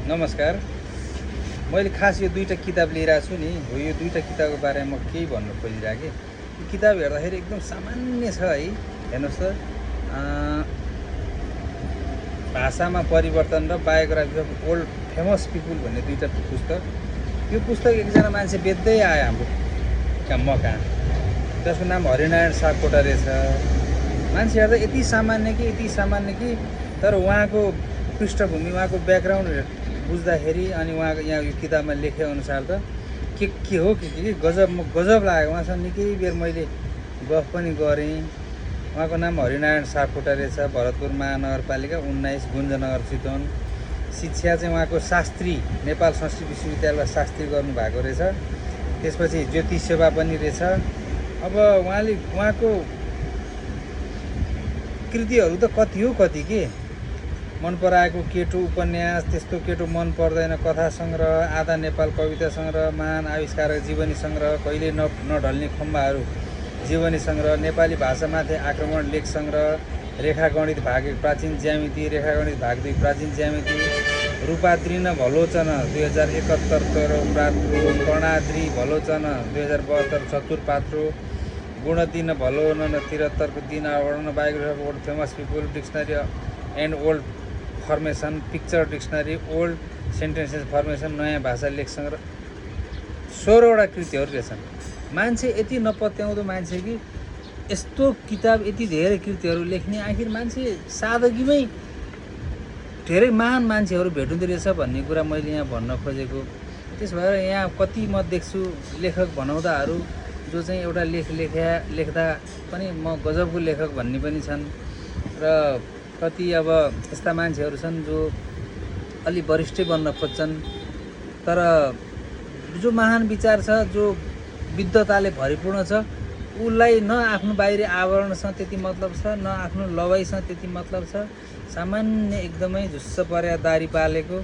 नमस्कार। मैले खास यो दुईवटा किताब लिइरहेको छु नि हो। यो दुईवटा किताबको बारेमा म केही भन्नु खोजिरहेको। यो किताब हेर्दाखेरि एकदम सामान्य छ है। हेर्नुहोस् त, भाषामा परिवर्तन र biography of old famous people भन्ने दुईवटा पुस्तक। यो पुस्तक एकजना मान्छे बेच्दै आयो हाम्रो कहाँ। त्यसको नाम हरिनारायण सापकोटा रहेछ। मान्छे हेर्दा यति सामान्य कि तर उहाँको पृष्ठभूमि, उहाँको ब्याकग्राउन्ड बुझ्दाखेरि अनि उहाँको यहाँ यो किताबमा लेखेअनुसार त के हो कि गजब लाग्यो। उहाँसँग निकै बेर मैले गफ पनि गरेँ। उहाँको नाम हरिनारायण सापकोटा रहेछ। भरतपुर महानगरपालिका 19 गुन्जनगर चितवन। शिक्षा चाहिँ उहाँको शास्त्री, नेपाल संस्कृत विश्वविद्यालयमा शास्त्री गर्नुभएको रहेछ। त्यसपछि ज्योतिष सेवा पनि रहेछ। अब उहाँको कृतिहरू त कति हो कति के मन पराएको केटो उपन्यास, त्यस्तो केटो मन पर्दैन कथा सङ्ग्रह, आधा नेपाल कविता सङ्ग्रह, महान आविष्कारक जीवनी सङ्ग्रह, कहिले नढल्ने खम्बाहरू जीवनी सङ्ग्रह, नेपाली भाषामाथि आक्रमण लेख सङ्ग्रह, रेखागणित भाग 1 प्राचीन ज्यामिति, रेखागणित भाग 2 प्राचीन ज्यामिति, रूपाद्री भलोचन 2071 पात्रो, कर्णाद्री भलोचन 2072 चतुर पात्रो, गुणदिन भलोनन 73 दिन आवरण, biography of old famous people, dictionary and old formation, picture dictionary, old sentences formation, नयाँ भाषा लेख सङ्ग्रह, 16वटा कृतिहरू रहेछन्। मान्छे यति नपत्याउँदो मान्छे कि यस्तो किताब, यति धेरै कृतिहरू लेख्ने, आखिर मान्छे सादगीमै धेरै महान मान्छेहरू भेटिँदो रहेछ भन्ने कुरा मैले यहाँ भन्न खोजेको। त्यस भएर यहाँ कति म देख्छु लेखक भनाउँदाहरू जो चाहिँ एउटा लेख्दा पनि म गजबको लेखक भन्ने पनि छन्, र कति अब यस्ता मान्छेहरू छन् जो अलि वरिष्ठै बन्न खोज्छन्, तर जो महान विचार छ, जो विद्वताले भरिपूर्ण छ, उसलाई न आफ्नो बाहिरी आवरणसँग त्यति मतलब छ, न आफ्नो लवाइसँग त्यति मतलब छ। सामान्य एकदमै झुस्स पर्या दारी पालेको,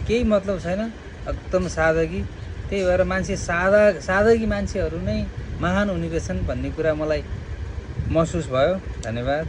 केही मतलब छैन, एकदम सादगी। त्यही भएर मान्छे सादगी मान्छेहरू नै महान हुने रहेछन् भन्ने कुरा मलाई महसुस भयो। धन्यवाद।